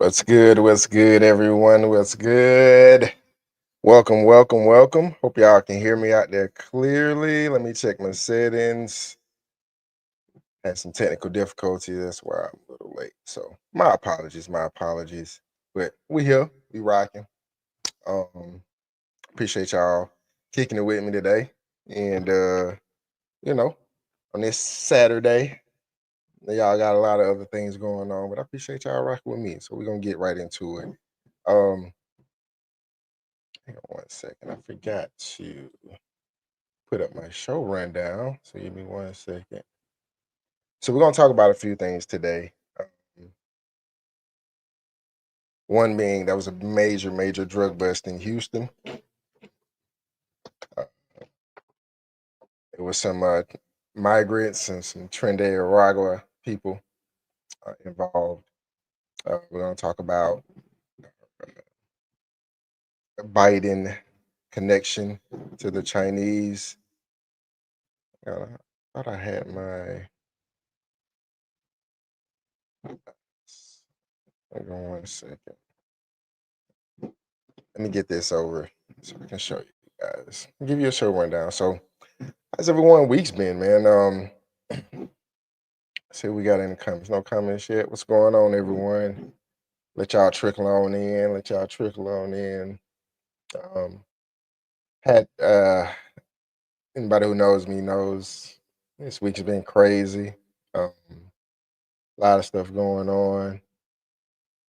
What's good? What's good, everyone? What's good? Welcome, welcome, welcome. Hope y'all can hear me out there clearly. Let me check my settings. Had some technical difficulty. That's why I'm a little late. So my apologies, my apologies. But we here, we rocking. Um, Appreciate y'all kicking it with me today. And you know, on this Saturday, y'all got a lot of other things going on, but I appreciate y'all rocking with me. So we're gonna get right into it. Um, Hang on one second. I forgot to put up my show rundown. So give me one second. So we're gonna talk about a few things today. One being that was a major, major drug bust in Houston. Uh, it was some migrants and some Trinidad Aragua people involved. We're gonna talk about Biden connection to the Chinese. I thought I had my. Hang on one second. Let me get this over so I can show you guys. Give you a show rundown. So, how's everyone week's been, man? See what we got in the comments. No comments yet. What's going on, everyone? Let y'all trickle on in. Let y'all trickle on in. Um, had Anybody who knows me knows this week's been crazy. A lot of stuff going on,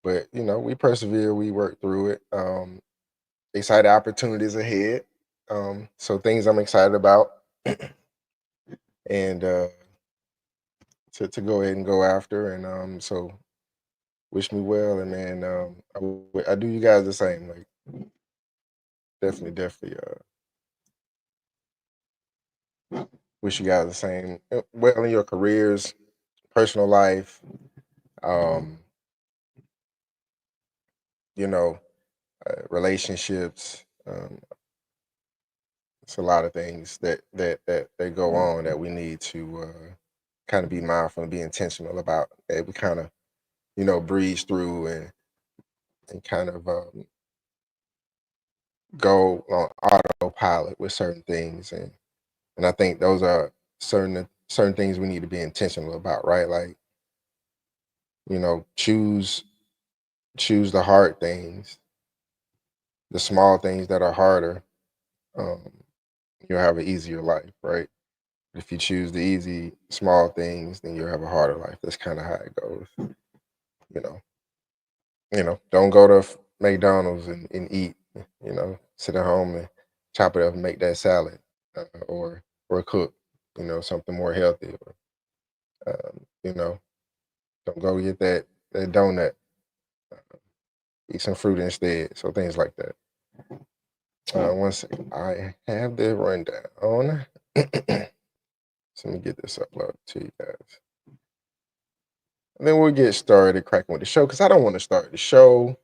but we persevere. We work through it. Excited opportunities ahead. So things I'm excited about, and to go ahead and go after. And so wish me well, and man, I do you guys the same. Like definitely, wish you guys the same. Well in your careers, personal life, um, you know, relationships. It's a lot of things that go on that we need to kind of be mindful and be intentional about. That we kind of breeze through and kind of go on autopilot with certain things, and I think those are certain things we need to be intentional about, right? Like choose the hard things, the small things that are harder. Um, you'll have an easier life, right? If you choose the easy small things, then you'll have a harder life. That's kind of how it goes. You know, don't go to McDonald's and eat. Sit at home and chop it up and make that salad, or cook. Something more healthy. Or, um, you know, don't go get that donut. Eat some fruit instead. So things like that. One second. I have the rundown. So let me get this uploaded to you guys. And then we'll get started cracking with the show because I don't want to start the show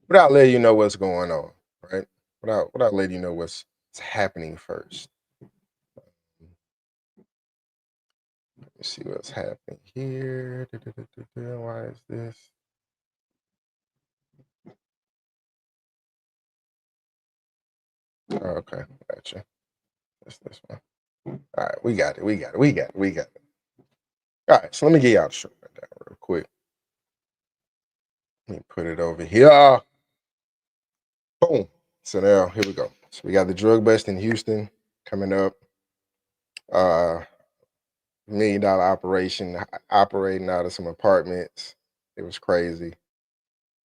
without letting you know what's going on, right? Without letting you know what's happening first. Let me see what's happening here. Why is this? Oh, okay, gotcha. That's this one. All right, we got it. We got it. We got it. We got it. All right, so let me get y'all the show rundown real quick. Let me put it over here. Boom. So now here we go. So we got the drug bust in Houston coming up. $1 million operation operating out of some apartments. It was crazy.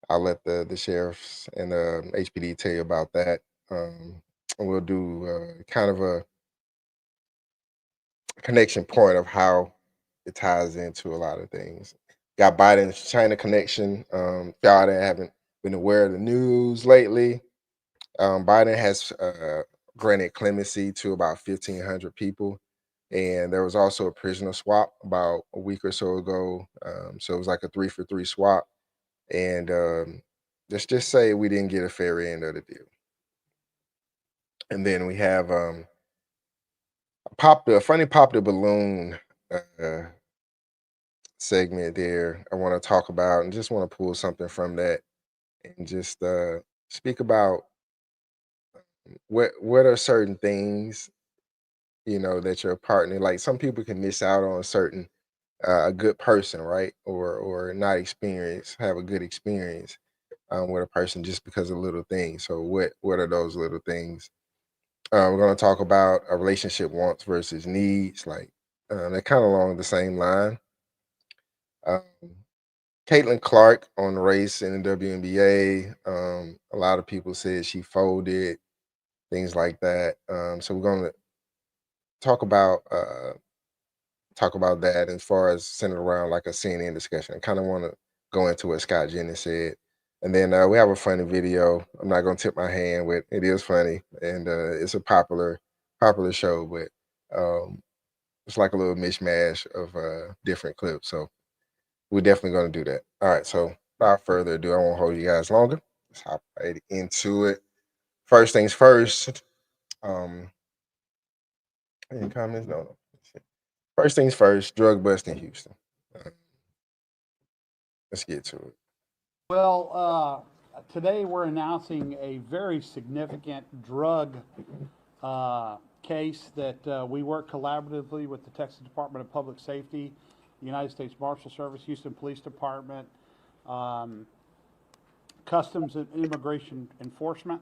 I'll let the sheriffs and the HPD tell you about that. And we'll do kind of a connection point of how it ties into a lot of things. Got Biden's China connection. If y'all that haven't been aware of the news lately, Biden has granted clemency to about 1,500 people. And there was also a prisoner swap about a week or so ago. So it was like a 3-for-3 swap. And let's just say we didn't get a fair end of the deal. And then we have a funny popped a balloon segment there I want to talk about, and just want to pull something from that, and just speak about what are certain things, that your partner, like, some people can miss out on certain a good person, right? Or not have a good experience with a person just because of little things. So what are those little things? We're going to talk about a relationship wants versus needs, like they're kind of along the same line. Um, Caitlin Clark on the race in the WNBA. A lot of people said she folded, things like that. So we're going to talk about uh, talk about that as far as centered around like a CNN discussion. I kind of want to go into what Scott Jennings said. And then we have a funny video. I'm not going to tip my hand with it. Is funny, and it's a popular show, but it's like a little mishmash of different clips. So we're definitely going to do that. All right. So without further ado, I won't hold you guys longer. Let's hop right into it. First things first. Any comments? No. First things first. Drug bust in Houston. Uh, let's get to it. Well, today we're announcing a very significant drug case that we work collaboratively with the Texas Department of Public Safety, the United States Marshal Service, Houston Police Department, um, Customs and Immigration Enforcement,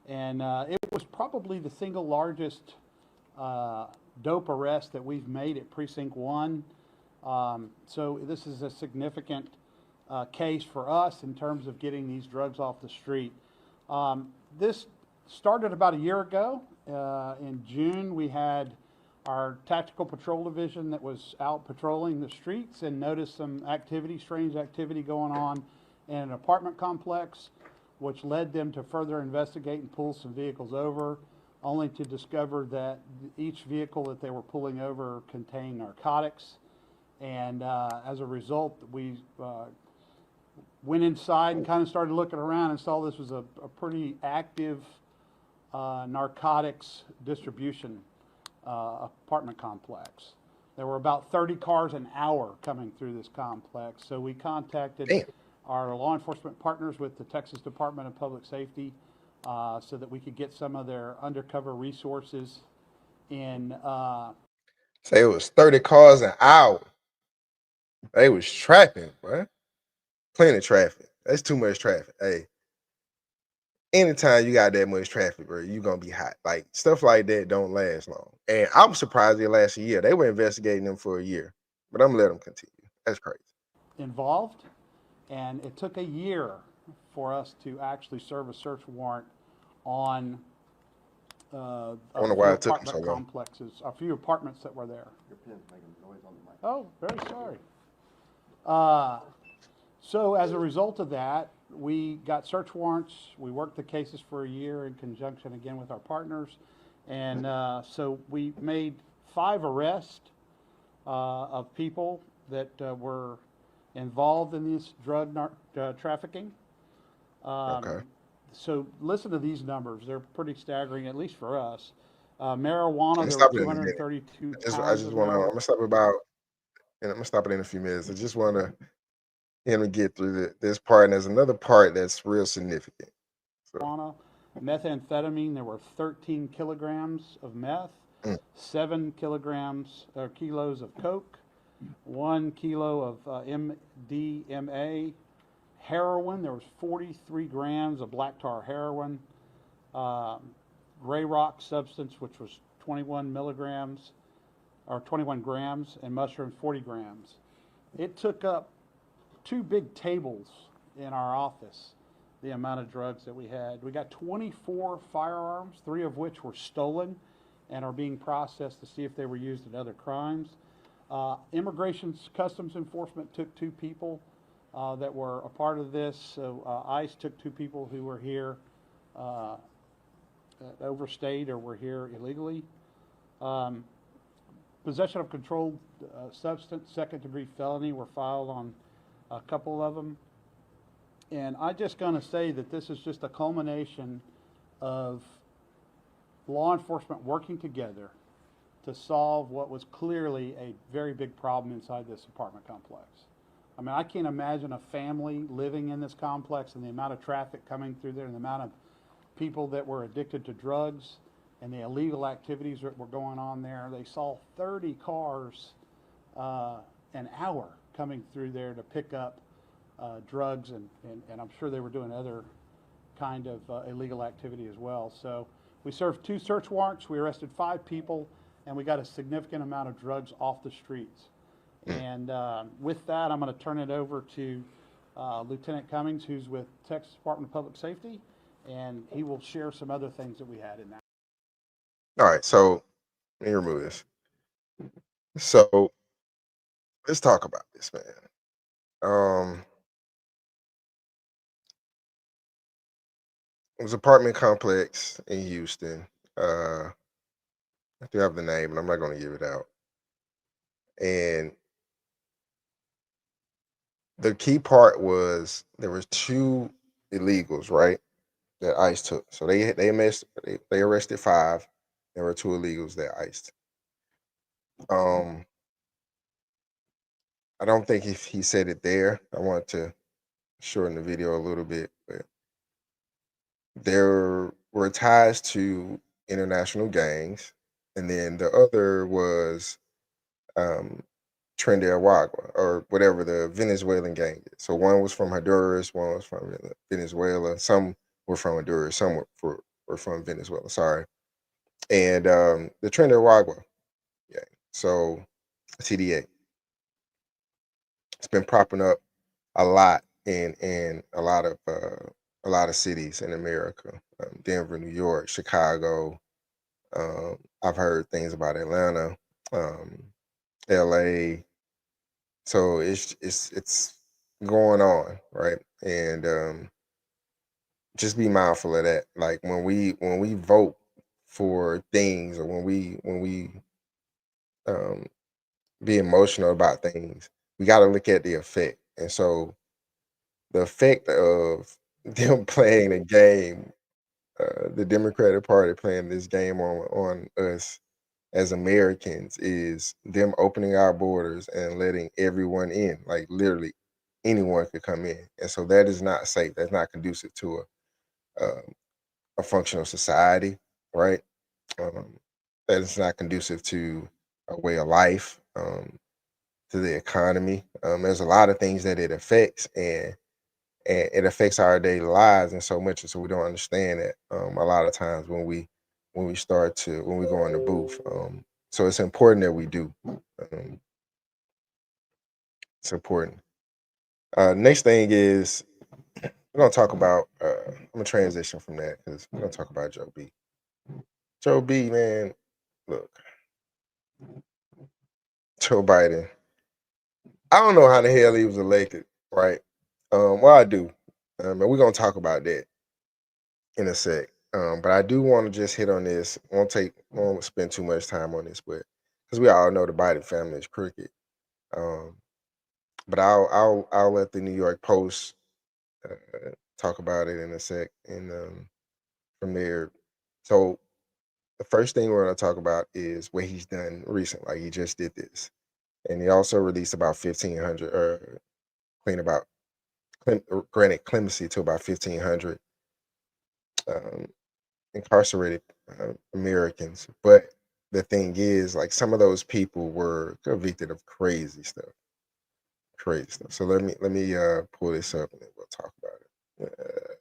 and it was probably the single largest uh, dope arrest that we've made at Precinct 1. So this is a significant case for us in terms of getting these drugs off the street. This started about a year ago. In June, we had our tactical patrol division that was out patrolling the streets and noticed some activity, strange activity going on in an apartment complex, which led them to further investigate and pull some vehicles over, only to discover that each vehicle that they were pulling over contained narcotics. And as a result, we went inside and kind of started looking around and saw this was a pretty active narcotics distribution apartment complex. There were about 30 cars an hour coming through this complex. So we contacted Damn. our law enforcement partners with the Texas Department of Public Safety so that we could get some of their undercover resources in. Say it was 30 cars an hour. They was trapping, bro. Plenty of traffic. That's too much traffic. Hey, anytime you got that much traffic, bro, you gonna be hot. Like, stuff like that don't last long. And I was surprised it lasted a year. They were investigating them for a year, but I'm gonna let them continue. That's crazy. Involved, and it took a year for us to actually serve a search warrant on I a wonder few why it took them so apartment long. complexes, a few apartments that were there. Your pen's making noise on the mic. Oh, very sorry. Uh, So as a result of that, we got search warrants. We worked the cases for a year in conjunction again with our partners. And so we made 5 arrests of people that were involved in this drug trafficking. Okay. So listen to these numbers. They're pretty staggering, at least for us. Marijuana, I'm there was stopping in a minute. 232 I pounds just of wanna I'm marijuana. gonna stop about and I'm gonna stop it in a few minutes. I just wanna get through this part, and there's another part that's real significant. So Methamphetamine, there were 13 kilograms of meth, mm, 7 kilograms or kilos of coke, 1 kilo of MDMA. Heroin, there was 43 grams of black tar heroin. Um, Gray rock substance, which was 21 milligrams or 21 grams, and mushrooms 40 grams. It took up 2 big tables in our office, the amount of drugs that we had. We got 24 firearms, 3 of which were stolen and are being processed to see if they were used in other crimes. Immigration Customs Enforcement took 2 people that were a part of this. So ICE took 2 people who were here uh, overstayed or were here illegally. Um, Possession of controlled substance, second-degree felony were filed on a couple of them. And I'm just going to say that this is just a culmination of law enforcement working together to solve what was clearly a very big problem inside this apartment complex. I mean, I can't imagine a family living in this complex and the amount of traffic coming through there and the amount of people that were addicted to drugs and the illegal activities that were going on there. They saw 30 cars an hour coming through there to pick up drugs, and I'm sure they were doing other kind of illegal activity as well. So we served 2 search warrants, we arrested 5 people, and we got a significant amount of drugs off the streets. And with that, I'm going to turn it over to Lieutenant Cummings, who's with Texas Department of Public Safety, and he will share some other things that we had in that. All right, so let me remove this. So let's talk about this, man. It was an apartment complex in Houston. I do have the name, but I'm not going to give it out. And the key part was there was 2 illegals, right, that ICE took. So they arrested 5. There were 2 illegals that ICE. I don't think he said it there. I want to shorten the video a little bit, but there were ties to international gangs, and then the other was Trinidad Wagwa, or whatever the Venezuelan gang is. So one was from Honduras, one was from Venezuela. Some were from Honduras, some were from Venezuela. Sorry, and the Trinidad Wagwa gang. So TDA. It's been propping up a lot in a lot of cities in America, Denver, New York, Chicago. I've heard things about Atlanta, LA. So it's going on, right? And just be mindful of that. Like when we vote for things, or when we be emotional about things, we got to look at the effect. And so the effect of them playing a game, the Democratic Party playing this game on us as Americans, is them opening our borders and letting everyone in. Like literally anyone could come in. And so that is not safe. That's not conducive to a functional society, right? That is not conducive to a way of life, to the economy. There's a lot of things that it affects, and it affects our daily lives in so much, and so we don't understand that a lot of times when we go in the booth. So it's important that we do. It's important. Next thing is we're gonna talk about. I'm gonna transition from that because we're gonna talk about Joe B. Joe B, man, look, Joe Biden. I don't know how the hell he was elected, right? Well, I do, and we're gonna talk about that in a sec. But I do want to just hit on this. Won't spend too much time on this, but because we all know the Biden family is crooked. But I'll let the New York Post talk about it in a sec, and from there. So the first thing we're going to talk about is what he's done recently. Like he just did this, and he also released about 1,500, granted clemency to about 1,500 incarcerated Americans. But the thing is, like, some of those people were convicted of crazy stuff. So let me pull this up and then we'll talk about it.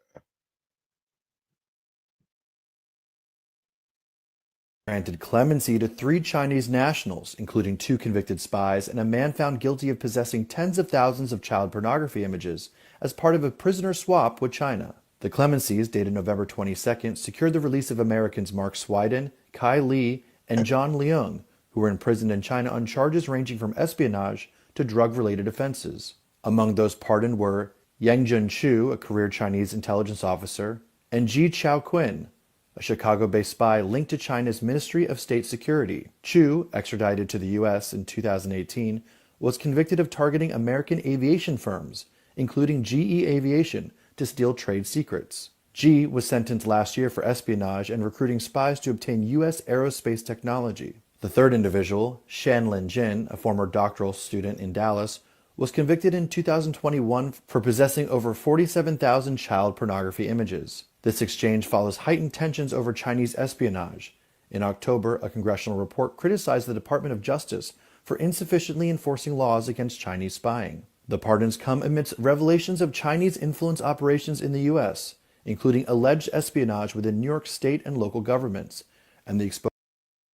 Granted clemency to 3 Chinese nationals, including 2 convicted spies and a man found guilty of possessing tens of thousands of child pornography images as part of a prisoner swap with China. The clemencies, dated November 22nd, secured the release of Americans Mark Swiden, Kai Li, and John Leung, who were imprisoned in China on charges ranging from espionage to drug-related offenses. Among those pardoned were Yang Junchu, a career Chinese intelligence officer, and Ji Chaoqun, a Chicago-based spy linked to China's Ministry of State Security. Chu, extradited to the U.S. in 2018, was convicted of targeting American aviation firms, including GE Aviation, to steal trade secrets. Ji was sentenced last year for espionage and recruiting spies to obtain U.S. aerospace technology. The third individual, Shan Lin Jin, a former doctoral student in Dallas, was convicted in 2021 for possessing over 47,000 child pornography images. This exchange follows heightened tensions over Chinese espionage. In October, a congressional report criticized the Department of Justice for insufficiently enforcing laws against Chinese spying. The pardons come amidst revelations of Chinese influence operations in the U.S., including alleged espionage within New York state and local governments, and the exposure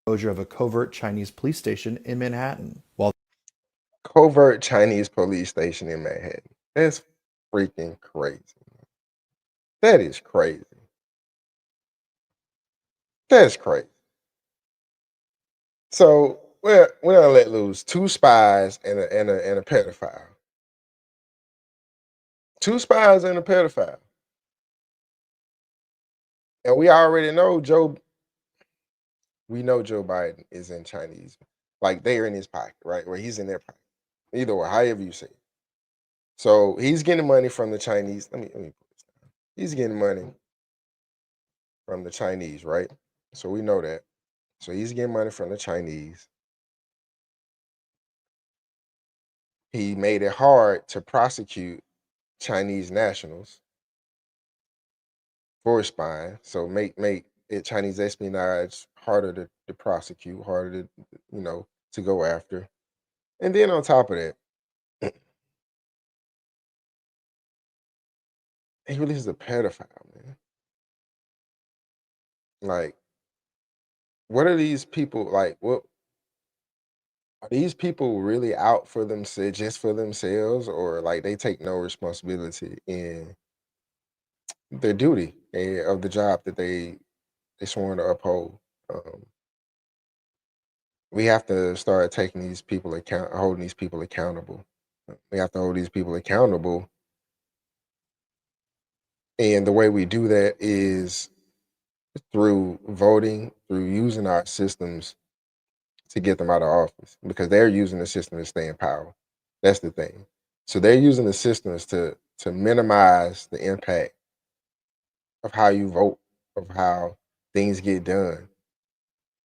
of a covert Chinese police station in Manhattan. While Covert Chinese police station in Manhattan. That's freaking crazy. That is crazy. That's crazy. So we're gonna let loose 2 spies and a pedophile. 2 spies and a pedophile. And we already know we know Joe Biden is in Chinese. Like they're in his pocket, right? Or he's in their pocket. Either way, however you say it. So he's getting money from the Chinese. Let me put this down. He's getting money from the Chinese, right? So we know that. So he's getting money from the Chinese. He made it hard to prosecute Chinese nationals for spying. So make it Chinese espionage harder to prosecute, harder to go after. And then on top of that, he releases a pedophile, man. Like, what are these people like? What are these people really out for themselves, just for themselves, or like they take no responsibility in their duty of the job that they sworn to uphold? Um, we have to start taking holding these people accountable. We have to hold these people accountable, and the way we do that is through voting, through using our systems to get them out of office, because they're using the system to stay in power. That's the thing. So they're using the systems to minimize the impact of how you vote, of how things get done,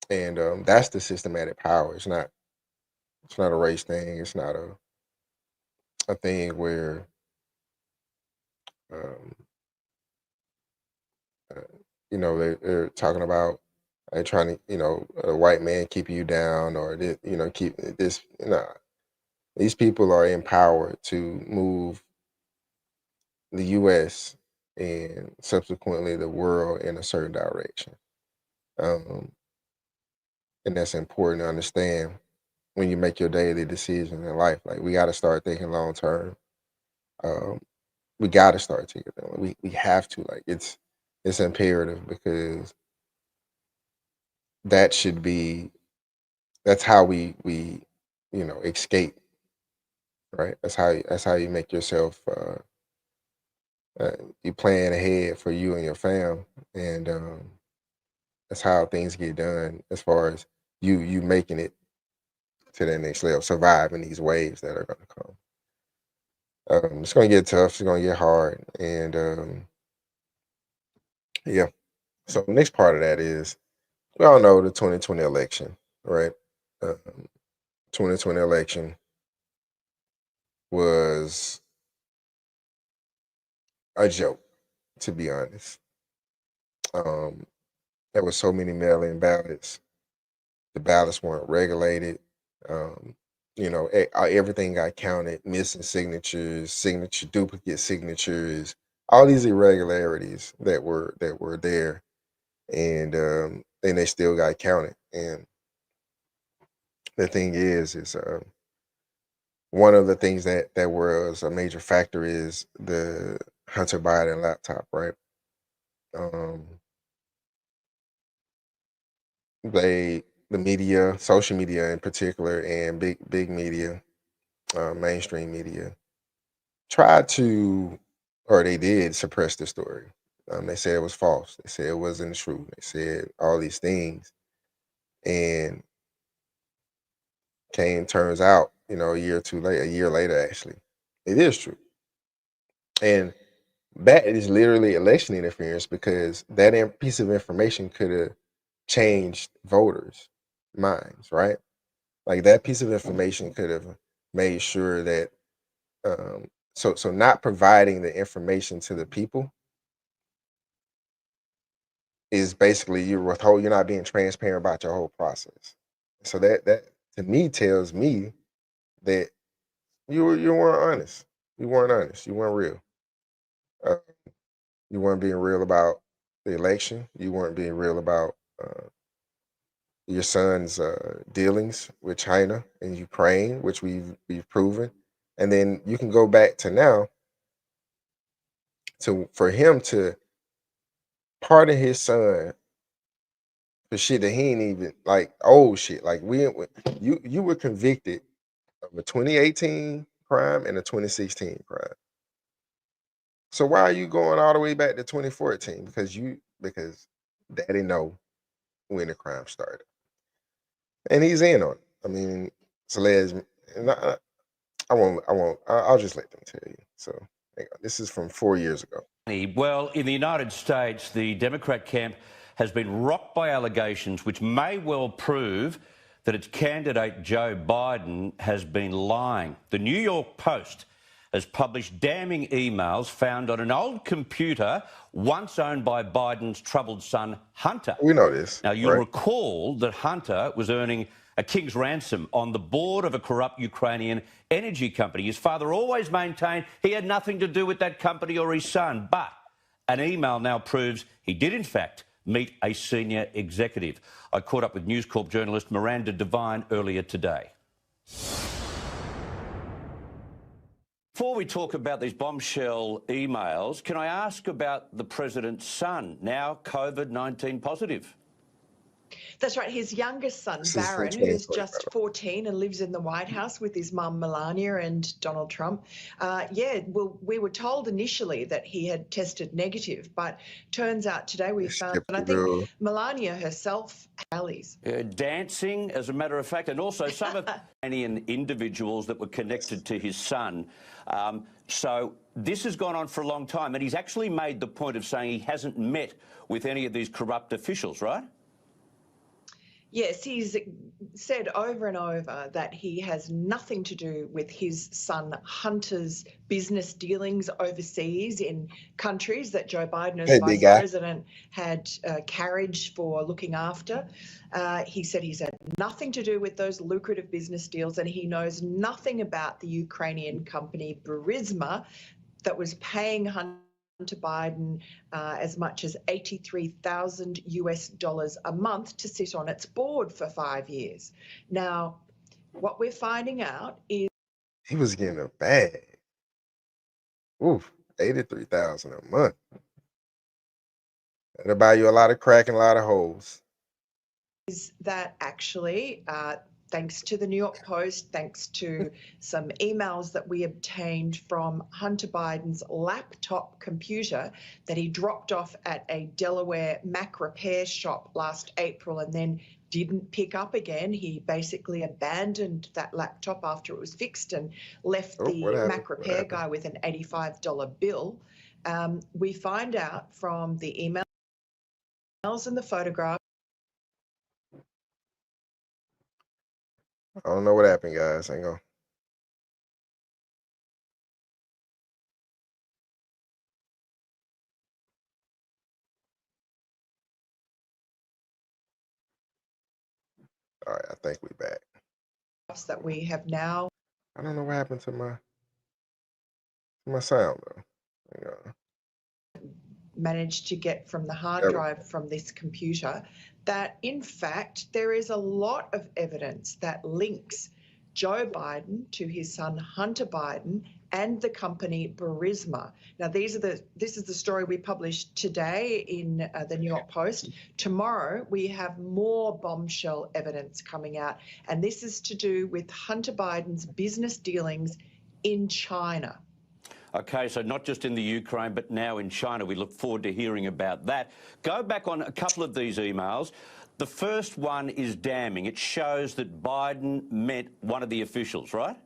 and that's the systematic power. It's not a race thing. It's not a thing where um, uh, they're talking about trying to a white man keeping you down, or keep this. These people are empowered to move the U.S. and subsequently the world in a certain direction. Um, and that's important to understand when you make your daily decisions in life. Like, we got to start thinking long term. Um, we got to start thinking. We have to. Like, it's imperative, because that should be that's how we escape, right? That's how you make yourself. You plan ahead for you and your fam, and that's how things get done. As far as you making it to the next level, surviving these waves that are going to come. It's going to get tough. It's going to get hard, and yeah. So the next part of that is, we all know the 2020 election, right? Um, 2020 election was a joke, to be honest. Um, there were so many mail-in ballots. The ballots weren't regulated. Um, everything got counted, missing signatures, duplicate signatures, all these irregularities that were there, and they still got counted. And the thing is one of the things that was a major factor is the Hunter Biden laptop, right? Um, the media, social media in particular, and big media, mainstream media, tried to, or they did suppress the story. They said it was false. They said it wasn't true. They said all these things, and turns out, a year later, actually, it is true. And that is literally election interference, because that piece of information could have changed voters. minds, right? Like that piece of information could have made sure that so not providing the information to the people is basically you're not being transparent about your whole process. So that to me tells me that you weren't honest. You weren't honest. You weren't real. Uh, you weren't being real about the election. You weren't being real about your son's dealings with China and Ukraine, which we've proven. And then you can go back to now for him to pardon his son for shit that he ain't even like old shit. Like you were convicted of a 2018 crime and a 2016 crime. So why are you going all the way back to 2014? Because daddy know when the crime started. And he's in on it. I mean, Celeste, and I'll just let them tell you. So hang on. This is from 4 years ago. Well, in the United States, the Democrat camp has been rocked by allegations which may well prove that its candidate Joe Biden has been lying. The New York Post has published damning emails found on an old computer once owned by Biden's troubled son, Hunter. We know this. Now, you'll right? recall that Hunter was earning a king's ransom on the board of a corrupt Ukrainian energy company. His father always maintained he had nothing to do with that company or his son, but an email now proves he did, in fact, meet a senior executive. I caught up with News Corp journalist Miranda Devine earlier today. Before we talk about these bombshell emails, can I ask about the president's son, now COVID-19 positive? That's right. His youngest son, This is from Barron, who's 2020, just 14 and lives in the White House with his mum, Melania, and Donald Trump. We were told initially that he had tested negative, but turns out today we found, and I think Melania herself rallies. Dancing, as a matter of fact, and also some of the Iranian individuals that were connected to his son. So this has gone on for a long time, and he's actually made the point of saying he hasn't met with any of these corrupt officials, right? Yes, he's said over and over that he has nothing to do with his son Hunter's business dealings overseas in countries that Joe Biden as vice president had carriage for looking after. He said he's had nothing to do with those lucrative business deals, and he knows nothing about the Ukrainian company Burisma that was paying Hunter Biden as much as $83,000 a month to sit on its board for 5 years. Now, what we're finding out is he was getting a bag. Oof, $83,000 a month. That'll buy you a lot of crack and a lot of holes. Is that actually, thanks to the New York Post, thanks to some emails that we obtained from Hunter Biden's laptop computer that he dropped off at a Delaware Mac repair shop last April and then didn't pick up again. He basically abandoned that laptop after it was fixed and left the Mac repair guy with an $85 bill. We find out from the emails and the photographs. I don't know what happened, guys. Hang on. All right, I think we're back. That we have now. I don't know what happened to my sound though. Hang on. Managed to get from the hard drive from this computer that in fact there is a lot of evidence that links Joe Biden to his son Hunter Biden and the company Burisma. Now this is the story we published today in the New York Post. Tomorrow we have more bombshell evidence coming out, and this is to do with Hunter Biden's business dealings in China. Okay, so not just in the Ukraine, but now in China. We look forward to hearing about that. Go back on a couple of these emails. The first one is damning. It shows that Biden met one of the officials, right?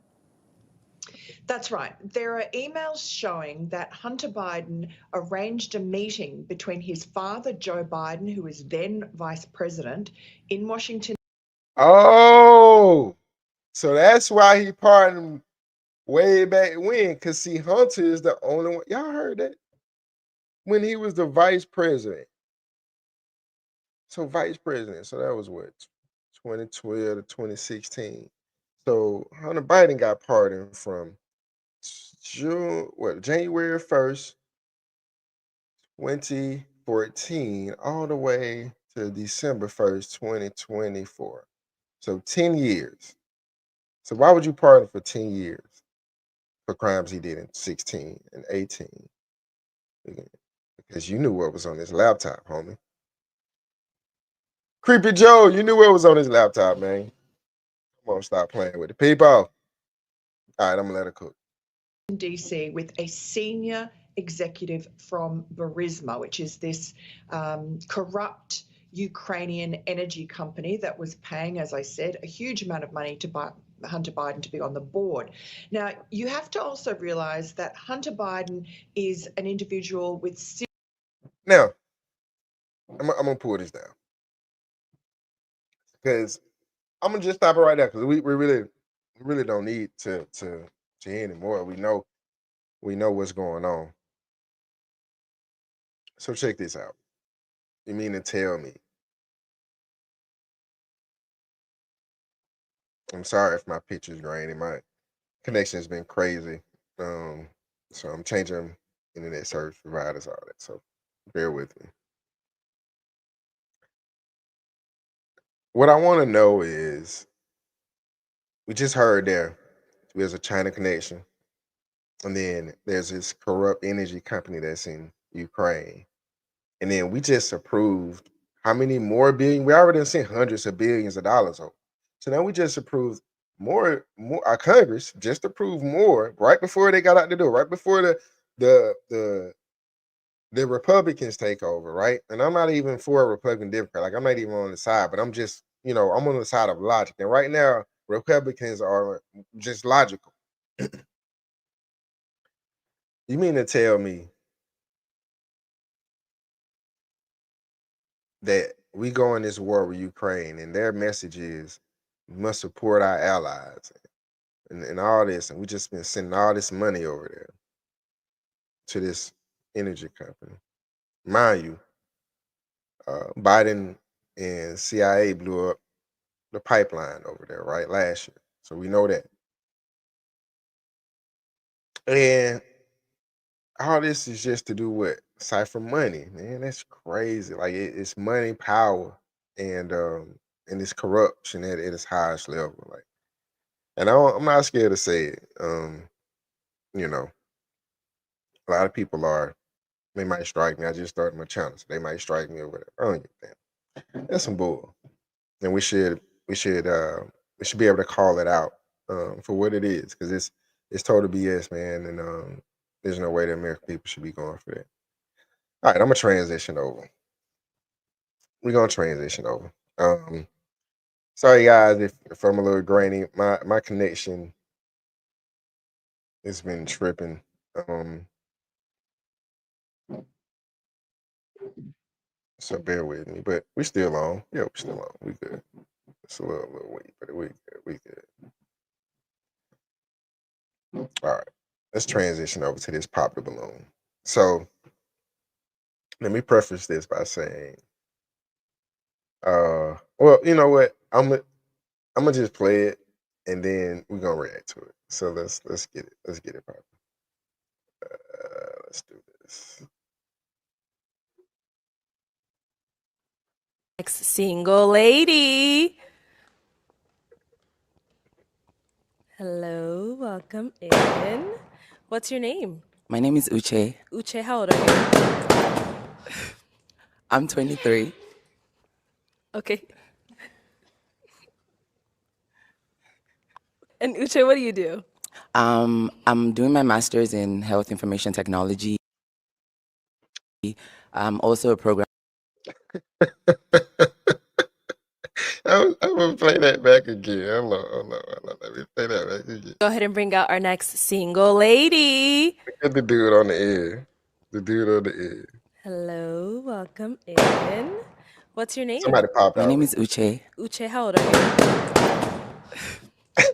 That's right. There are emails showing that Hunter Biden arranged a meeting between his father, Joe Biden, who was then vice president, in Washington. Oh, so that's why he pardoned way back when. Cause see, Hunter is the only one. Y'all heard that when he was the vice president. So vice president. So that was what 2012 to 2016. So Hunter Biden got pardoned from January 1st, 2014, all the way to December 1st, 2024. So 10 years. So why would you pardon for 10 years for crimes he did in 16 and 18? Because you knew what was on his laptop, homie. Creepy Joe, you knew what was on his laptop, man. Come on, stop playing with the people. All right, I'm gonna let her cook. DC with a senior executive from Burisma, which is this corrupt Ukrainian energy company that was paying, as I said, a huge amount of money to Hunter Biden to be on the board. Now, you have to also realize that Hunter Biden is an individual with. Now, I'm gonna pull this down because I'm gonna just stop it right there because we really don't need to hear anymore. We know what's going on. So check this out. You mean to tell me? I'm sorry if my picture's grainy. My connection has been crazy. So I'm changing internet service providers, all that. So bear with me. What I want to know is, we just heard there's a China connection, and then there's this corrupt energy company that's in Ukraine, and then we just approved how many more billion? We already sent hundreds of billions of dollars over. So now we just approved more. Our Congress just approved more right before they got out the door, right before the Republicans take over, right? And I'm not even for a Republican Democrat. Like, I'm not even on the side, but I'm just, I'm on the side of logic. And right now, Republicans are just logical. You mean to tell me that we go in this war with Ukraine and their message is we must support our allies and all this, and we just been sending all this money over there to this energy company? Mind you, Biden and CIA blew up the pipeline over there, right, last year. So we know that. And all this is just to do what? Cipher money, man. That's crazy. Like, it's money, power, and it's corruption at its highest level. Like, and I'm not scared to say it. A lot of people are. They might strike me. I just started my channel, so they might strike me or whatever. I don't give a damn. That's some bull, and we should be able to call it out for what it is, because it's total BS, man, and there's no way the American people should be going for that. All right, I'm gonna transition over. We're gonna transition over. Sorry guys if I'm a little grainy. My connection has been tripping. So bear with me, but we still on. Yeah, we still on. We good. It's a little weak, but we good. We good. All right, let's transition over to this pop the balloon. So let me preface this by saying, well, you know what? I'm gonna just play it, and then we're gonna react to it. So let's get it. Let's get it popping. Let's do this. Next single lady. Hello, welcome in. What's your name? My name is Uche. Uche, how old are you? I'm 23. Okay. And Uche, what do you do? I'm doing my master's in health information technology. I'm also a program. I'm gonna play that back again. Hold on. Let me play that back again. Go ahead and bring out our next single lady. Get the dude on the air. The dude on the air. Hello, welcome in. What's your name? Somebody popped My out. name is Uche. Uche, how old are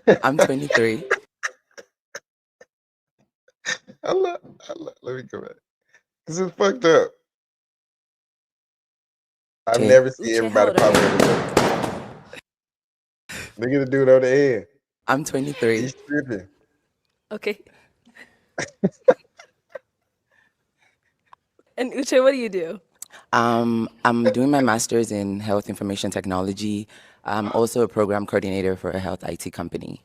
you? I'm 23. I love, let me go back. This is fucked up. I've Uche. never seen Uche, how everybody old pop are out. Look at the dude on the end. I'm 23. He's tripping. Okay. And Uche, what do you do? I'm doing my master's in health information technology. I'm also a program coordinator for a health IT company.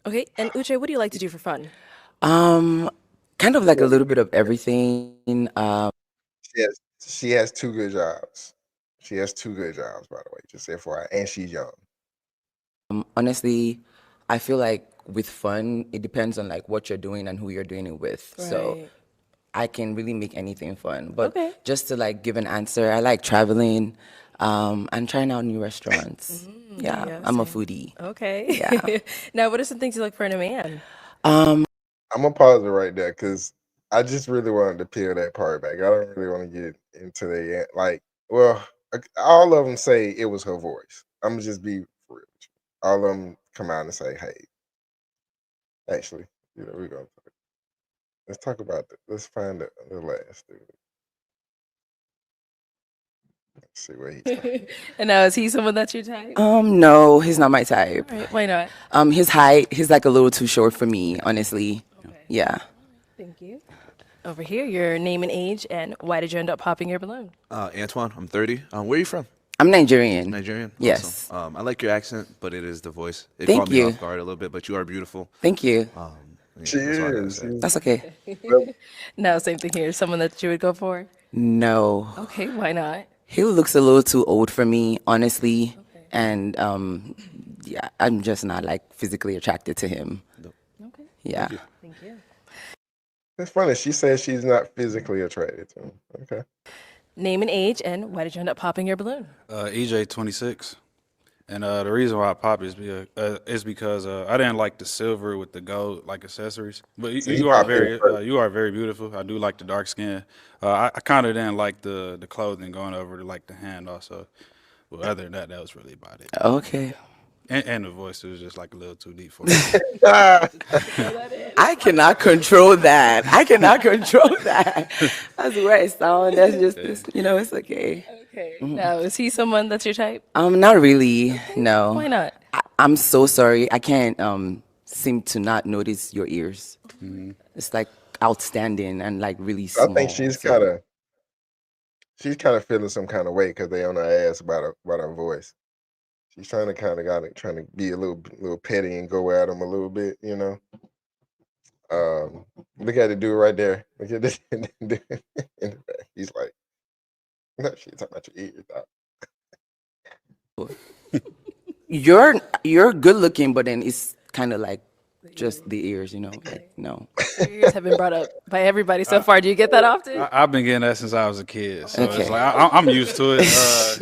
Okay. And Uche, what do you like to do for fun? Kind of like a little bit of everything. She has 2 good jobs. She has 2 good jobs, by the way, just FYI, and she's young. Honestly, I feel like with fun, it depends on like what you're doing and who you're doing it with. So Right. I can really make anything fun. But Okay. just to like give an answer, I like traveling, and trying out new restaurants. Yeah, yeah, I'm a same. foodie. Okay. Yeah. Now, what are some things you look for in a man? I'm gonna pause it right there because I just really wanted to peel that part back. I don't really want to get into the like. Well, all of them say it was her voice. I'm gonna just be for real. With you. All of them come out and say, "Hey, actually, we're gonna let's talk about let's find the last dude. Let's see where he's from. And now, is he someone that's your type? No, he's not my type. All right. Why not? His height, he's like a little too short for me, honestly. Okay. Yeah. Thank you. Over here, your name and age, and why did you end up popping your balloon? Antoine, I'm 30. Where are you from? I'm Nigerian. Nigerian? Yes. Awesome. I like your accent, but it is the voice. It Thank caught me you. off guard a little bit, but you are beautiful. Thank you. Yeah, She that's all I gotta is. say. That's okay. No, same thing here. Someone that you would go for? No. Okay, why not? He looks a little too old for me, honestly. And yeah, I'm just not like physically attracted to him. Okay, Yeah. thank you. It's funny. She says she's not physically attracted to him. Okay. Name and age, and why did you end up popping your balloon? EJ 26. And the reason why I popped is because I didn't like the silver with the gold like accessories. But So you you are popped it first. you are very beautiful. I do like the dark skin. I kind of didn't like the clothing going over to like the hand also. But other than that, that was really about it. Okay. And the voice was just like a little too deep for me. I cannot control that. I cannot control that. That's where I sound. That's just, it's okay. Okay. Now, is he someone that's your type? Not really. No. Why not? I'm so sorry. I can't seem to not notice your ears. It's like outstanding and like really I small. think she's so- kind of feeling some kind of way because they on her ass about her voice. She's trying to be a little petty and go at him a little bit, Look at the dude right there. Look at this in the back. He's like, no, she's talking about your ears. You're good looking, but then it's kind of like just the ears, like, no. Your ears have been brought up by everybody so far. Do you get that often? I've been getting that since I was a kid, so Okay. it's like I'm used to it.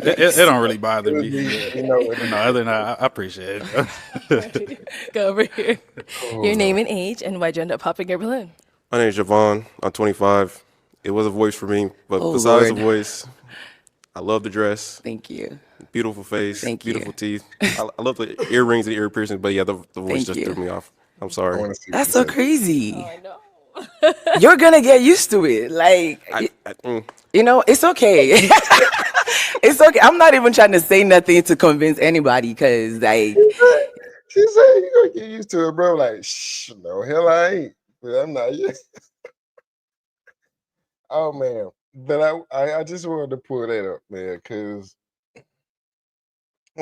It don't really bother me. You know, Other than that, I appreciate it. Go over here. Your name and age, and why'd you end up popping your balloon? My name is Javon. I'm 25. It was a voice for me, but Oh, besides Lord. the voice, I love the dress, Thank you. beautiful face, Thank you. beautiful teeth. I love the earrings and ear piercings, but yeah, the voice Thank just you. threw me off. I'm I sorry. want to see. That's so crazy. I know. You're gonna get used to it. Like, it's okay. It's okay. I'm not even trying to say nothing to convince anybody because, like, She said you gonna get used to it, bro. Like, shh, no, hell I ain't. But I'm not yet. Oh man, but I just wanted to pull that up, man, because I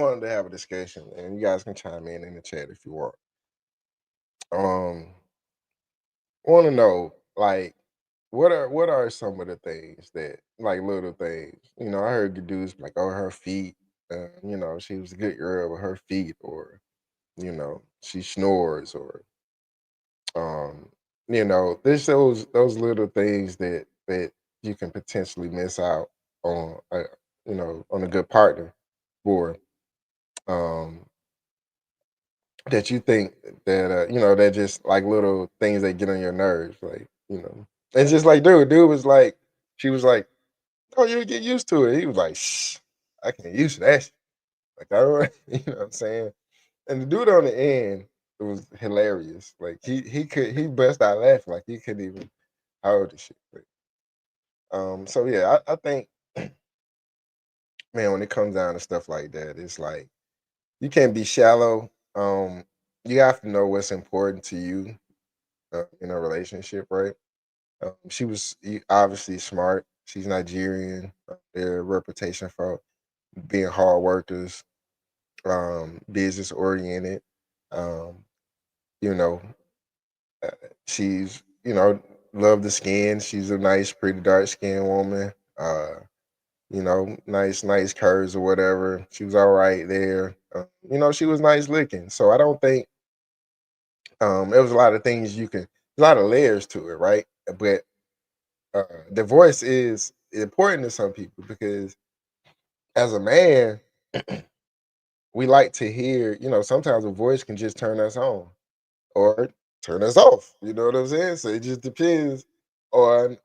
wanted to have a discussion, and you guys can chime in the chat if you want. Want to know like what are some of the things that like little things? I heard the dudes like, oh, her feet. She was a good girl with her feet, or she snores, or there's those little things that you can potentially miss out on, on a good partner for, that you think that that just like little things that get on your nerves, like it's just like dude was like, she was like, oh, you get used to it. He was like, shh, I can't use that shit. Like I don't, you know what I'm saying? And the dude on the end, it was hilarious. Like he bust out laughing, like he couldn't even hold the shit. But, so yeah, I think, man, when it comes down to stuff like that, it's like you can't be shallow. You have to know what's important to you in a relationship, right? She was obviously smart. She's Nigerian. Their reputation for being hard workers, business oriented. Um, you know, she's love the skin. She's a nice, pretty dark skinned woman. Nice curves or whatever. She was all right there. She was nice looking. So I don't think there was a lot of things a lot of layers to it, right? But the voice is important to some people because as a man, we like to hear, sometimes a voice can just turn us on or turn us off. You know what I'm saying? So it just depends on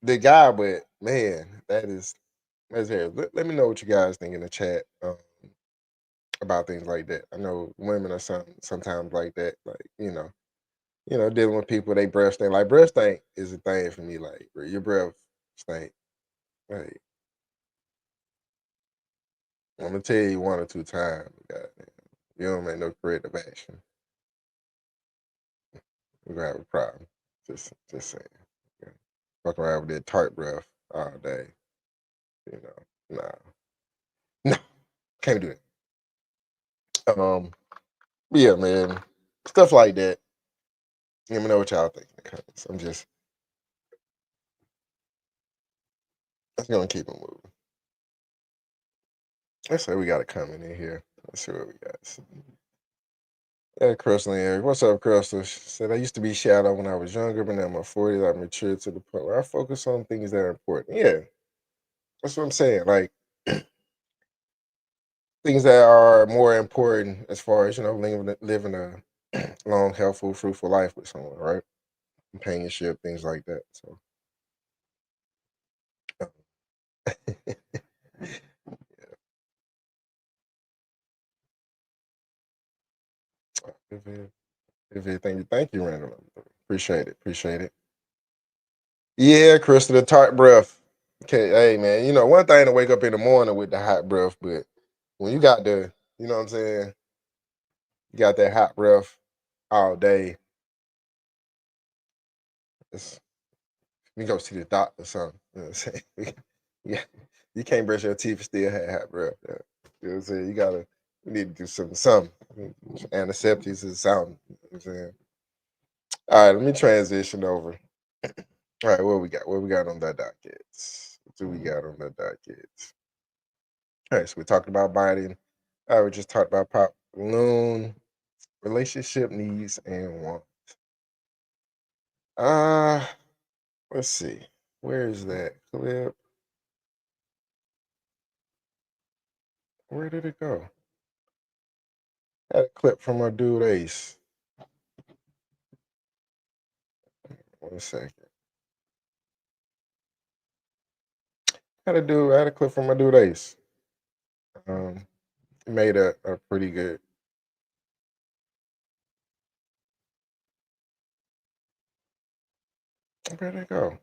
the guy, but man, that's very. Let me know what you guys think in the chat about things like that. I know women are sometimes like that, like dealing with people, they breath stink. Like breath stink is a thing for me. Like bro, your breath stink. Like I'm gonna tell you 1 or 2 times, goddamn, you don't make no corrective action, we're gonna have a problem. Just saying. Yeah. Fuck around with that tart breath all day. Nah. No, can't do it. Yeah, man. Stuff like that. Let me know what y'all think in the comments. I'm just gonna keep it moving. Let's say we got a comment in here. Let's see what we got. Yeah, Crystal and Eric. What's up, Crystal? She said, I used to be shallow when I was younger, but now in my 40s, I matured to the point where I focus on things that are important. Yeah, that's what I'm saying. Like, things that are more important as far as, living a long, healthful, fruitful life with someone, right? Companionship, things like that. So, thank you, Randall. Appreciate it. Yeah, Crystal, the tart breath. Okay, hey man, one thing to wake up in the morning with the hot breath, but when you got you know what I'm saying, you got that hot breath all day, we go see the doctor or something. You know what I'm saying? Yeah, you can't brush your teeth and still have hot breath. Yeah. You know what I'm saying? We need to do something. Antiseptics or something. You know what I'm saying? All right, let me transition over. All right, what we got on that docket? What do we got on that docket? All right, so we talked about Biden. We just talked about Pop Balloon, relationship needs and wants. Let's see. Where is that clip? Where did it go? I had a clip from our dude Ace. 1 second. I had a clip from my dude Ace. He made a pretty good. Where'd it go?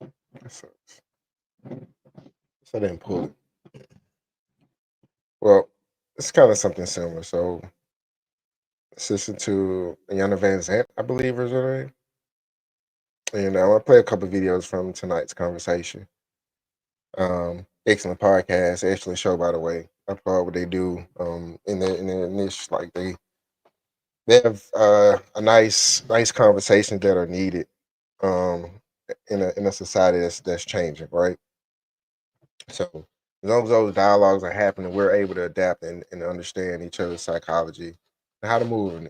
That sucks. So I didn't pull it. Well, it's kind of something similar. So, listen to Yana Van Zant, I believe is her name. And I want to play a couple videos from tonight's conversation. Excellent podcast, excellent show, by the way. I applaud what they do. In their niche, like they have a nice conversations that are needed. In a society that's changing, right? So as long as those dialogues are happening, we're able to adapt and understand each other's psychology and how to move, and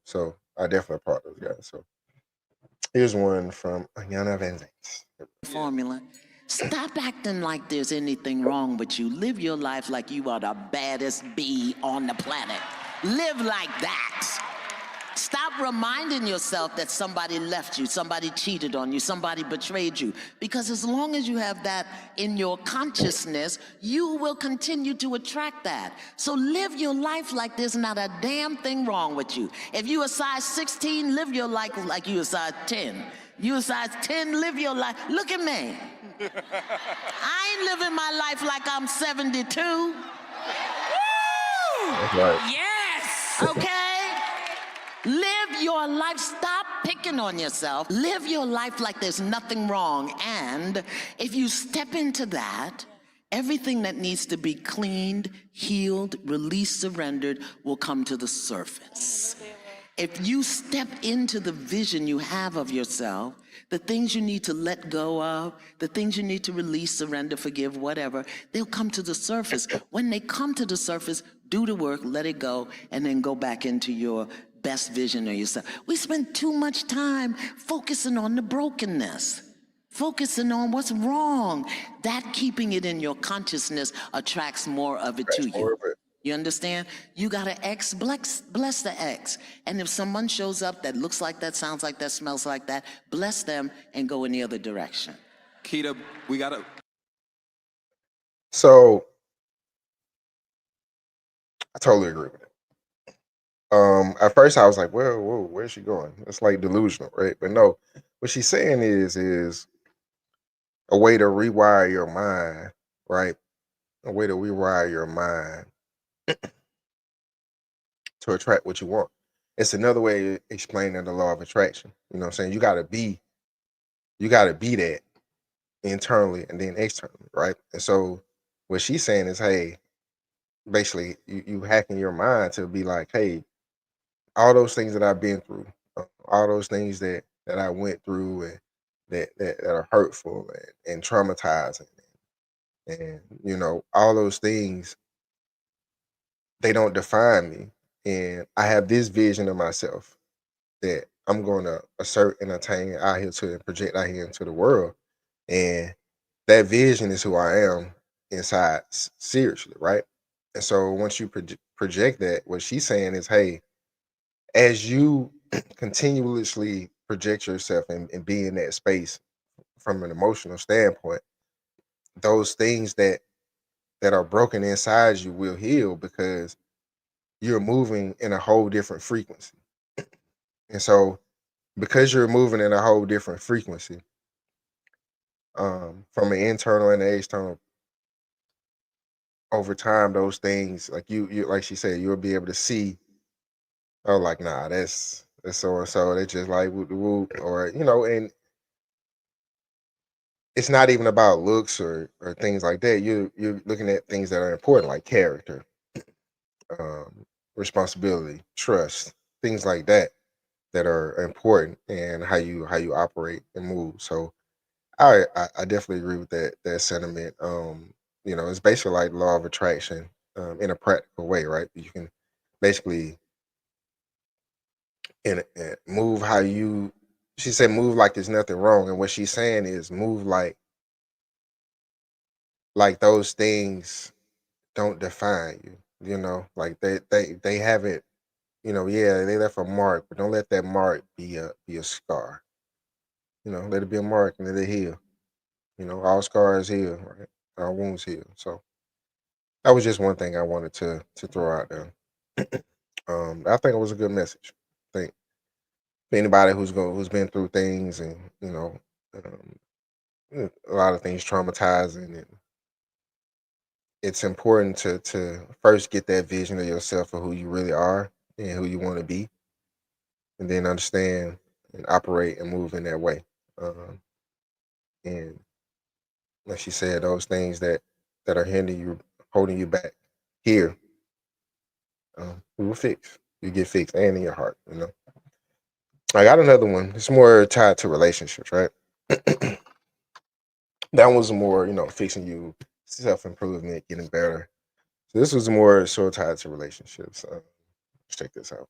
So I definitely applaud those guys. So here's one from Yana Van Zant. Formula. Stop acting like there's anything wrong with you. Live your life like you are the baddest bee on the planet. Live like that. Stop reminding yourself that somebody left you, somebody cheated on you, somebody betrayed you. Because as long as you have that in your consciousness, you will continue to attract that. So live your life like there's not a damn thing wrong with you. If you a size 16, live your life like you a size 10. You a size 10, live your life. Look at me. I ain't living my life like I'm 72. Woo! That's right. Yes. Okay? Live your life. Stop picking on yourself. Live your life like there's nothing wrong. And if you step into that, everything that needs to be cleaned, healed, released, surrendered will come to the surface. If you step into the vision you have of yourself, the things you need to let go of, the things you need to release, surrender, forgive, whatever, they'll come to the surface. When they come to the surface, do the work, let it go, and then go back into your best vision of yourself. We spend too much time focusing on the brokenness, focusing on what's wrong. That keeping it in your consciousness attracts more of it to you. You understand? You got to bless the X. And if someone shows up that looks like that, sounds like that, smells like that, bless them and go in the other direction. Keita, we got to. So I totally agree with it. At first I was like, well, whoa, where's she going? It's like delusional, right? But no, what she's saying is a way to rewire your mind, right? A way to rewire your mind to attract what you want. It's another way of explaining the law of attraction. You know what I'm saying? You gotta be that internally and then externally, right? And so what she's saying is, hey, basically you hacking your mind to be like, hey, all those things that I've been through, all those things that I went through and that are hurtful and traumatizing, and you know, all those things, they don't define me. And I have this vision of myself that I'm going to assert and attain out here to and project out here into the world. And that vision is who I am inside, seriously, right? And so once you project that, what she's saying is, hey, as you continuously project yourself and be in that space from an emotional standpoint, those things that are broken inside you will heal because you're moving in a whole different frequency. And so because you're moving in a whole different frequency, from an internal and an external, over time, those things, like you like she said, you'll be able to see, oh, like, nah, that's so and so. They just like whoop the whoop, or you know, and it's not even about looks or things like that. You're looking at things that are important, like character, responsibility, trust, things like that are important, and how you operate and move. So I definitely agree with that sentiment. You know, it's basically like law of attraction in a practical way, right? You can basically move how you. She said, move like there's nothing wrong, and what she's saying is move like those things don't define you. You know, like they haven't. You know, yeah, they left a mark, but don't let that mark be a scar. You know, let it be a mark and let it heal. You know, all scars heal, right? All wounds heal. So that was just one thing I wanted to throw out there. I think it was a good message. I think for anybody who's been through things and you know, a lot of things traumatizing, and it's important to first get that vision of yourself of who you really are and who you want to be, and then understand and operate and move in that way. And like she said, those things that are hindering you, holding you back here, we will fix. You get fixed, and in your heart. You know, I got another one. It's more tied to relationships, right? That was more, you know, fixing you, self improvement, getting better. So this was more so tied to relationships. Let's check this out.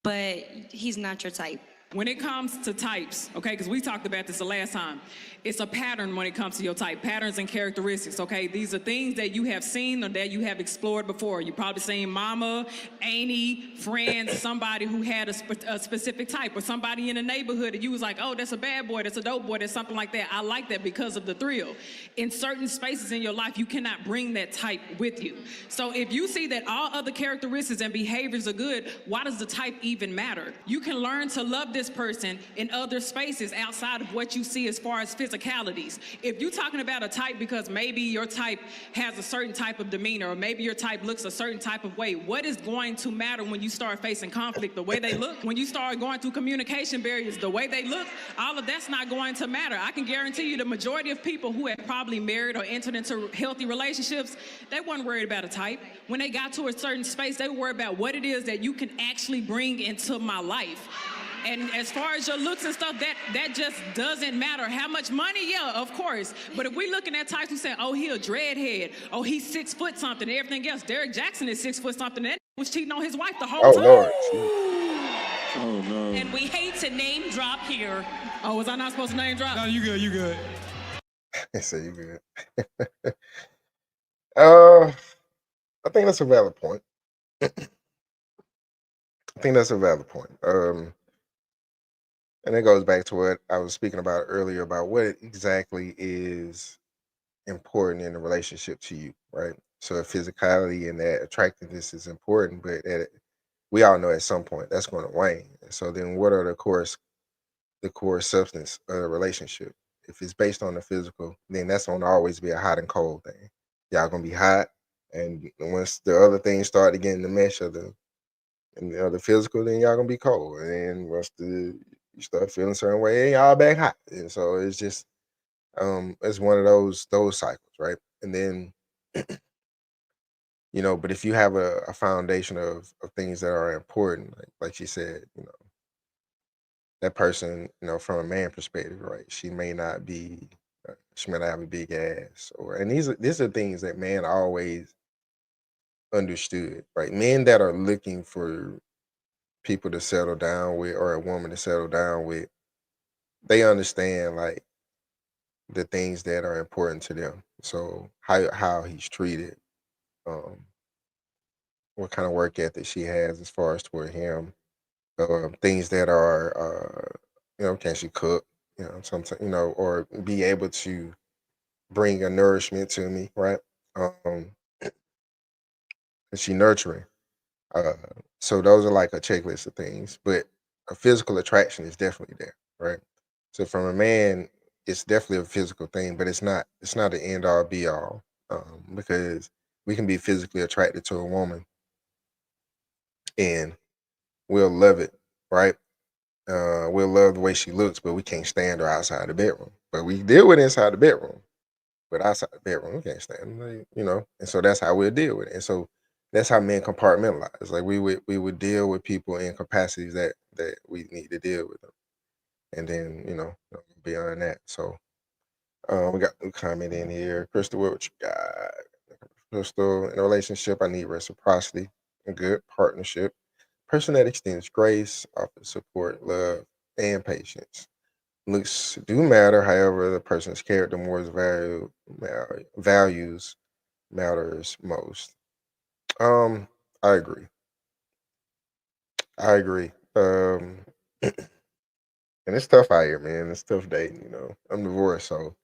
But he's not your type. when it comes to types, okay, because we talked about this the last time, it's a pattern when it comes to your type, patterns and characteristics, okay? These are things that you have seen or that you have explored before. You probably seen mama, auntie, friends, somebody who had a specific type, or somebody in the neighborhood and you was like, oh, that's a bad boy, that's a dope boy, that's something like that. I like that because of the thrill. In certain spaces in your life, you cannot bring that type with you. So if you see that all other characteristics and behaviors are good, why does the type even matter? You can learn to love this person in other spaces outside of what you see as far as physicalities. If you're talking about a type because maybe your type has a certain type of demeanor, or maybe your type looks a certain type of way, what is going to matter when you start facing conflict? The way they look? When you start going through communication barriers, the way they look? All of that's not going to matter. I can guarantee you the majority of people who have probably married or entered into healthy relationships, they weren't worried about a type. When they got to a certain space, they were worried about what it is that you can actually bring into my life. And as far as your looks and stuff, that just doesn't matter. How much money? Yeah, of course. But if we looking at types who say, oh, he a dreadhead, oh, he's 6 foot something, and everything else. Derek Jackson is 6 foot something. That was cheating on his wife the whole time. Lord. Oh, no. And we hate to name drop here. Oh, was I not supposed to name drop? No, you good, you good. I say you good. I think that's a valid point. And it goes back to what I was speaking about earlier about what exactly is important in a relationship to you, right? So physicality and that attractiveness is important, but we all know at some point that's going to wane. So then what are the core substance of the relationship? If it's based on the physical, then that's going to always be a hot and cold thing. Y'all going to be hot, and once the other things start to get in the mesh of the physical, then y'all going to be cold. And then once you start feeling a certain way, y'all back hot. And so it's just it's one of those cycles, right? And then but if you have a foundation of things that are important, like she said, that person, from a man perspective, right? She may not have a big ass, and these are things that man always understood, right? Men that are looking for people to settle down with, or a woman to settle down with, they understand like the things that are important to them. So how he's treated, what kind of work ethic she has as far as toward him, things that are can she cook, sometimes, or be able to bring a nourishment to me, right? Is she nurturing? So those are like a checklist of things, but a physical attraction is definitely there, right? So from a man, it's definitely a physical thing, but it's not the end all be all, because we can be physically attracted to a woman and we'll love it, right? We'll love the way she looks, but we can't stand her outside the bedroom. But we deal with it inside the bedroom, but outside the bedroom, we can't stand her, And so that's how we'll deal with it. And so that's how men compartmentalize. Like we would deal with people in capacities that we need to deal with them, and then beyond that. So we got a comment in here. Crystal, what you got? Crystal, in a relationship, I need reciprocity, a good partnership, person that extends grace, offers support, love, and patience. Looks do matter, however, the person's character, morals, values matters most. I agree. And it's tough out here, man. It's tough dating. I'm divorced, so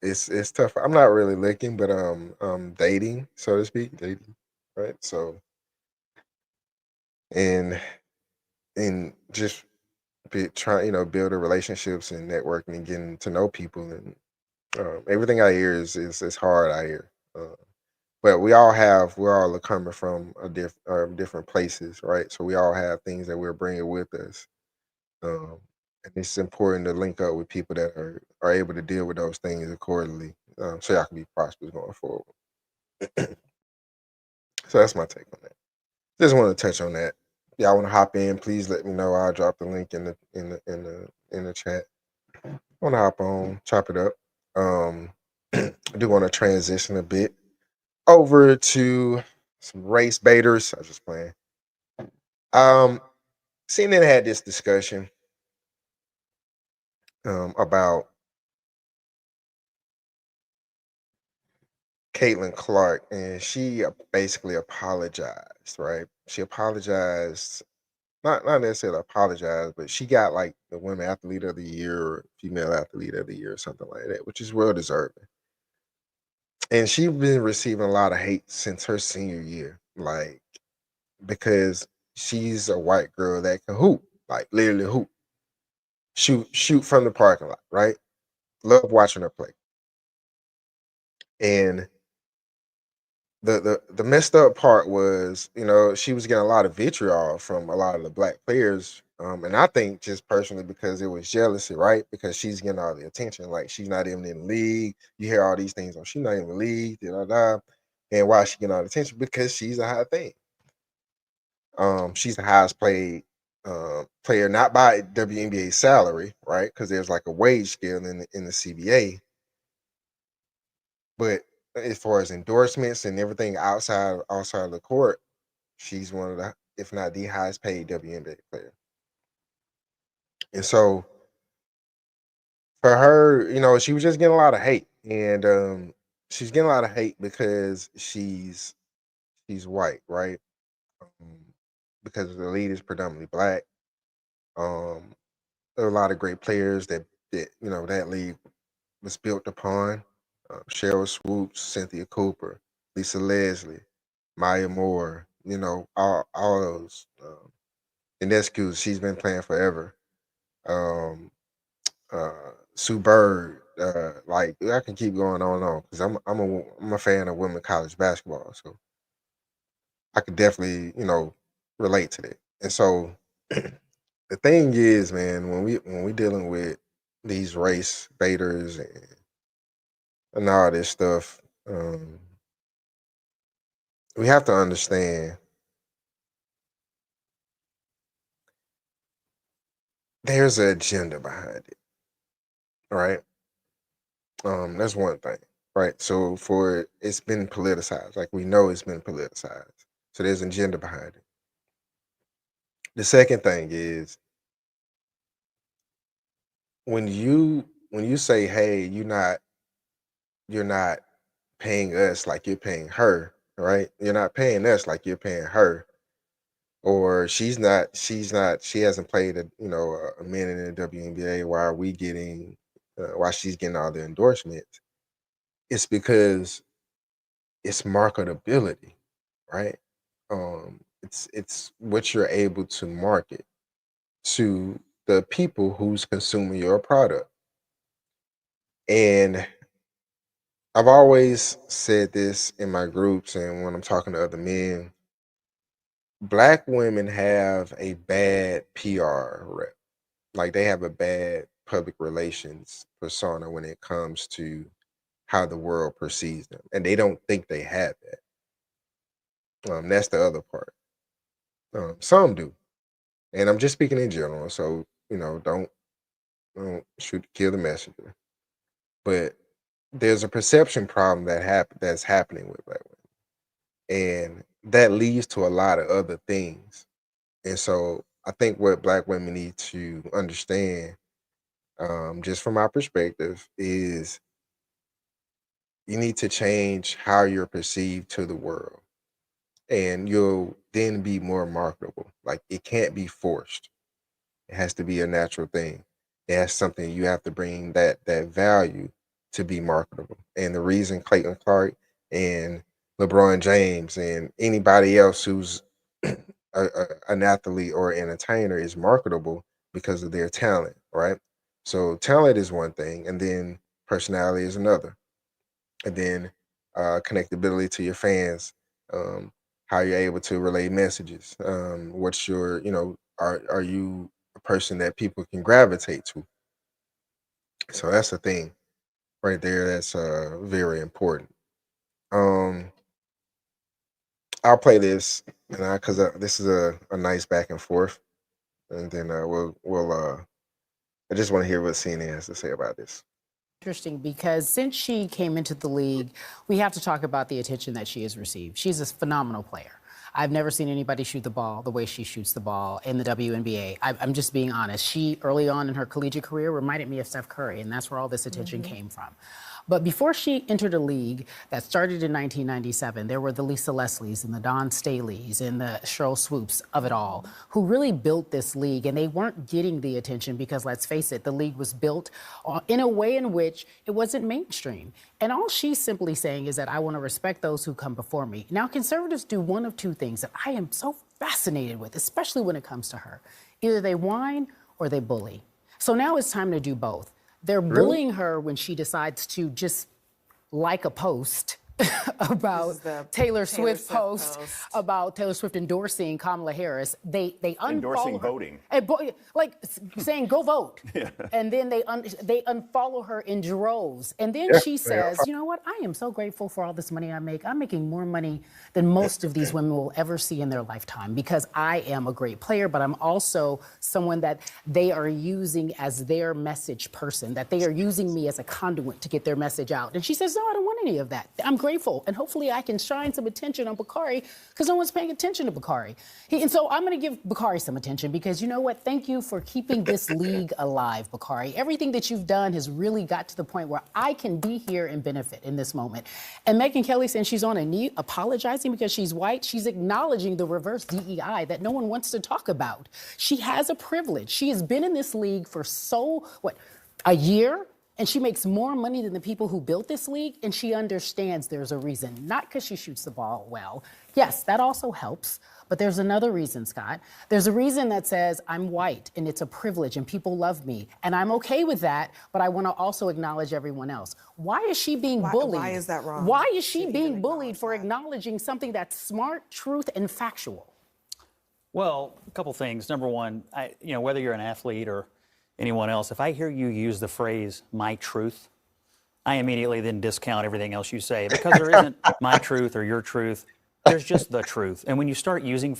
it's tough. I'm not really looking, but dating, so to speak, right? So and just trying, build relationships and networking and getting to know people, and everything I hear is hard out here. But we're all coming from different places, right? So we all have things that we're bringing with us, and it's important to link up with people that are able to deal with those things accordingly, so y'all can be prosperous going forward. So that's my take on that. Just want to touch on that. Y'all want to hop in? Please let me know. I'll drop the link in the chat. Want to hop on, chop it up. I do want to transition a bit over to some race baiters. I was just playing. CNN had this discussion about Caitlin Clark, and she basically apologized, right? She apologized, not necessarily apologized, but she got like the Women Athlete of the Year or Female Athlete of the Year or something like that, which is well deserving. And she's been receiving a lot of hate since her senior year, like because she's a white girl that can hoop, like literally hoop, shoot from the parking lot, right? Love watching her play. And the messed up part was, she was getting a lot of vitriol from a lot of the black players. And I think just personally because it was jealousy, right? Because she's getting all the attention. Like she's not even in the league. You hear all these things. Oh, she's not in the league. Da, da, da. And why is she getting all the attention? Because she's a high thing. She's the highest paid player, not by WNBA salary, right? Because there's like a wage scale in the CBA. But as far as endorsements and everything outside of the court, she's one of the, if not the highest paid WNBA player. And so for her, she was just getting a lot of hate. And she's getting a lot of hate because she's white, right? Because the league is predominantly black. There are a lot of great players that that league was built upon. Cheryl Swoops, Cynthia Cooper, Lisa Leslie, Maya Moore, all those. And that's because she's been playing forever. Sue Bird, like I can keep going on and on because I'm a fan of women's college basketball, so I could definitely relate to that. And so the thing is, man, when we dealing with these race baiters and all this stuff, we have to understand there's an agenda behind it, right? That's one thing, right? So it's been politicized, like we know it's been politicized. So there's an agenda behind it. The second thing is when you say, hey, you're not paying us like you're paying her, right? You're not paying us like you're paying her. Or she hasn't played a minute in the WNBA. Why are we getting why she's getting all the endorsements? It's because it's marketability, right? It's what you're able to market to the people who's consuming your product. And I've always said this in my groups and when I'm talking to other men, Black women have a bad PR rep. Like they have a bad public relations persona when it comes to how the world perceives them. And they don't think they have that. That's the other part. Some do. And I'm just speaking in general. So, don't kill the messenger. But there's a perception problem that's happening with Black women. And that leads to a lot of other things. And so I think what Black women need to understand, just from my perspective, is you need to change how you're perceived to the world. And you'll then be more marketable. Like it can't be forced. It has to be a natural thing. That's something you have to bring that value to be marketable. And the reason Caitlin Clark and LeBron James and anybody else who's an athlete or an entertainer is marketable because of their talent, right? So talent is one thing, and then personality is another, and then connectability to your fans, how you're able to relay messages, what's your, are you a person that people can gravitate to? So that's the thing right there. That's very important. I'll play this, and because this is a nice back and forth, and then we'll. I just want to hear what CNN has to say about this. Interesting, because since she came into the league, we have to talk about the attention that she has received. She's a phenomenal player. I've never seen anybody shoot the ball the way she shoots the ball in the WNBA. I'm just being honest. She, early on in her collegiate career, reminded me of Steph Curry, and that's where all this attention came from. But before she entered a league that started in 1997, there were the Lisa Leslies and the Dawn Staleys and the Cheryl Swoops of it all who really built this league. And they weren't getting the attention because, let's face it, the league was built in a way in which it wasn't mainstream. And all she's simply saying is that I want to respect those who come before me. Now, conservatives do one of two things that I am so fascinated with, especially when it comes to her. Either they whine or they bully. So now it's time to do both. They're bullying her when she decides to just like a post about Taylor Swift post about Taylor Swift endorsing Kamala Harris. They Endorsing unfollow her. voting. Like saying go vote. And then they unfollow her in droves. And then she says, you know what? I am so grateful for all this money I make. I'm making more money than most of these women will ever see in their lifetime because I am a great player, but I'm also someone that they are using as their message person, that they are using me as a conduit to get their message out. And she says, no, I don't want any of that. I'm grateful. And hopefully I can shine some attention on Bakari because no one's paying attention to Bakari. And so I'm going to give Bakari some attention because you know what? Thank you for keeping this league alive, Bakari. Everything that you've done has really got to the point where I can be here and benefit in this moment. And Megyn Kelly saying she's on a knee apologizing because she's white. She's acknowledging the reverse DEI that no one wants to talk about. She has a privilege. She has been in this league for a year? And she makes more money than the people who built this league, and she understands there's a reason. Not because she shoots the ball well. Yes, that also helps, but there's another reason, Scott. There's a reason that says I'm white, and it's a privilege, and people love me, and I'm okay with that, but I want to also acknowledge everyone else. Why is she being bullied? Why is that wrong? Why is she being bullied for acknowledging something that's smart, truth, and factual? Well, a couple things. Number one, whether you're an athlete or anyone else, if I hear you use the phrase "my truth," I immediately then discount everything else you say because there isn't my truth or your truth. There's just the truth. And when you start using,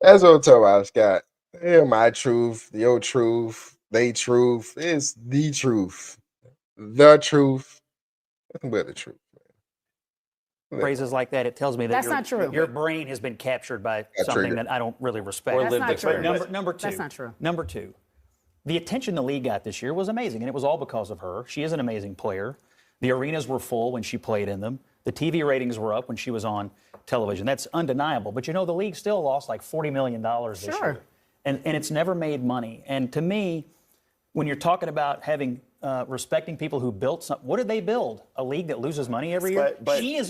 That's what I'm talking about, Scott. Yeah, my truth, your truth, they truth. It's the truth. The truth. Nothing but the truth. phrases like that, it tells me that That's not true. your brain has been captured by That's something true. that I don't really respect. That's not true. Number two. That's not true. Number two, the attention the league got this year was amazing, and it was all because of her. She is an amazing player. The arenas were full when she played in them. The TV ratings were up when she was on television. That's undeniable. But the league still lost like $40 million this year. And it's never made money. And to me, when you're talking about having respecting people who built something, what did they build? A league that loses money every year?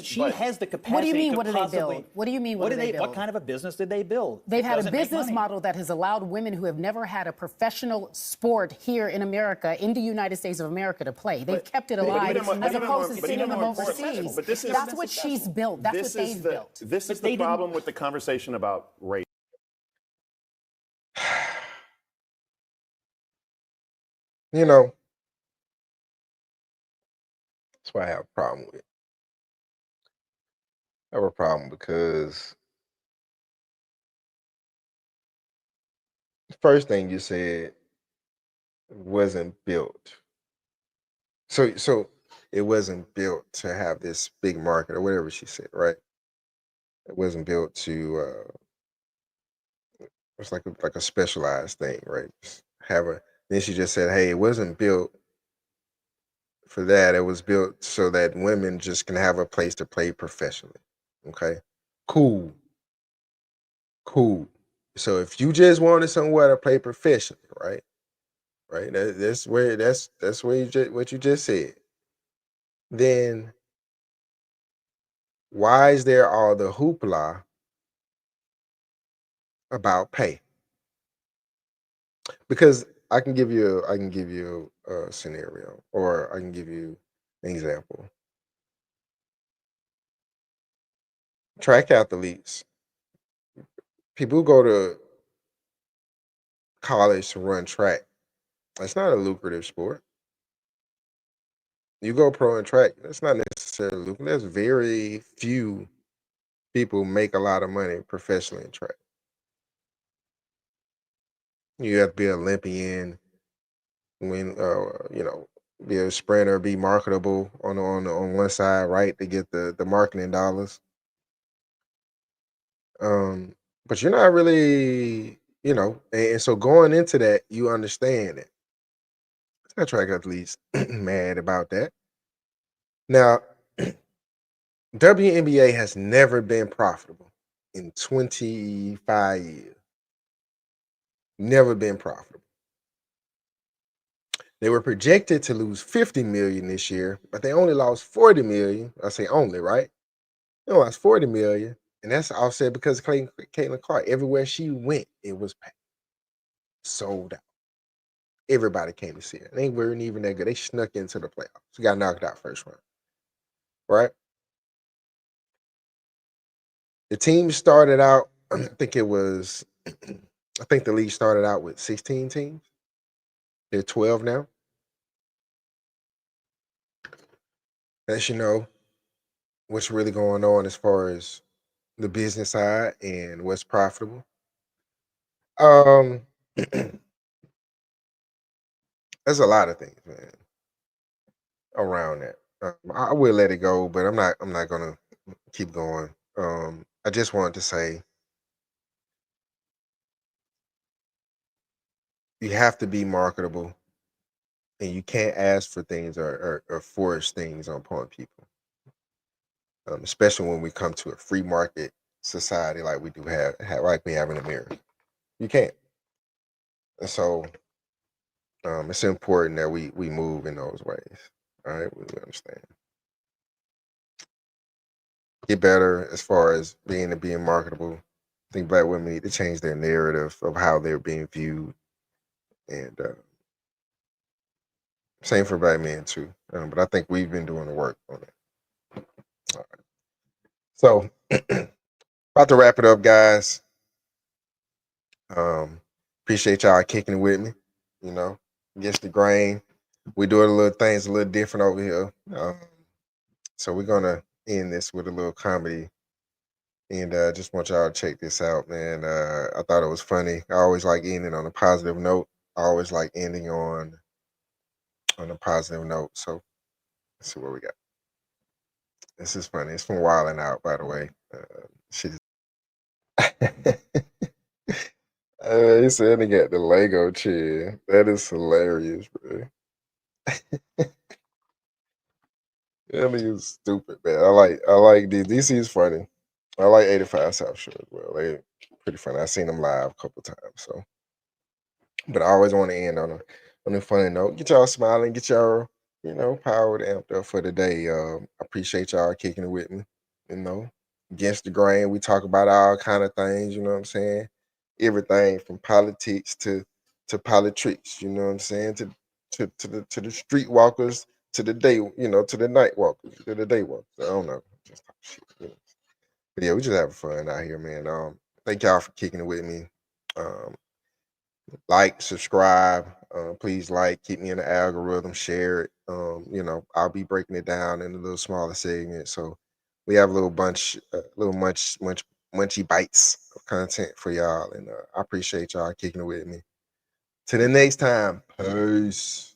She has the capacity. What do you mean? to What do they possibly- build? What do you mean? What do they build? What kind of a business did they build? They've It had a doesn't make business money. model that has allowed women who have never had a professional sport here in America, in the United States of America, to play. They've kept it alive as opposed to sending them overseas. But this is- That's what she's built. That's what they've built. This is the problem with the conversation about race. You know, that's why I have a problem with it. I have a problem because the first thing you said wasn't built. So it wasn't built to have this big market or whatever she said, right? It wasn't built to it's like a specialized thing, right? Just have a then she just said, hey, it wasn't built for that. It was built so that women just can have a place to play professionally. Okay. Cool. So if you just wanted somewhere to play professionally, right? Right. That's where what you just said. Then why is there all the hoopla about pay? Because I can give you a scenario, or I can give you an example. Track athletes, people who go to college to run track, that's not a lucrative sport. You go pro in track, that's not necessarily lucrative. There's very few people who make a lot of money professionally in track. You have to be an Olympian, win, be a sprinter, be marketable on one side, right, to get the marketing dollars. But you're not really, and so going into that, you understand it. That track athletes mad about that. Now, WNBA has never been profitable in 25 years. Never been profitable. They were projected to lose 50 million this year, but they only lost 40 million. I say only, right? They lost 40 million, and that's offset because of Caitlin Clark. Everywhere she went, it was packed, sold out. Everybody came to see her. They weren't even that good. They snuck into the playoffs. She got knocked out first round, right? The team started out, I think the league started out with 16 teams. They're 12 now. As you know, what's really going on as far as the business side and what's profitable. There's a lot of things, man, around that. I will let it go, but I'm not gonna keep going. I just wanted to say you have to be marketable, and you can't ask for things or force things upon people. Especially when we come to a free market society like we do have like we have in America. You can't. And so it's important that we move in those ways. All right, we understand. Get better as far as being marketable. I think Black women need to change their narrative of how they're being viewed, and same for Black men too. But I think we've been doing the work on it. All right. So about to wrap it up, guys. Appreciate y'all kicking it with me. Against the grain. We doing a little things a little different over here. So we're gonna end this with a little comedy. And just want y'all to check this out, man. I thought it was funny. I always like ending on a positive note. I always like ending on a positive note. So let's see what we got. This is funny. It's from Wildin' Out, by the way. She he said he got the Lego chair. That is hilarious, bro. That is stupid, man. I like DC is funny. I like 85 South Shore as well. They pretty funny. I've seen them live a couple times. So, but I always want to end on a funny note. Get y'all smiling. Get y'all powered amped up for the day. I appreciate y'all kicking it with me. Against the grain. We talk about all kind of things. You know what I'm saying? Everything from politics to politics. You know what I'm saying? To the street walkers, to the day, to the night walkers, to the day walkers. I don't know. Just talk shit. But yeah, we just having fun out here, man. Thank y'all for kicking it with me. Like, subscribe. Please keep me in the algorithm, share it. I'll be breaking it down in a little smaller segment. So we have a little munchy bites of content for y'all. And I appreciate y'all kicking it with me. Till the next time. Peace.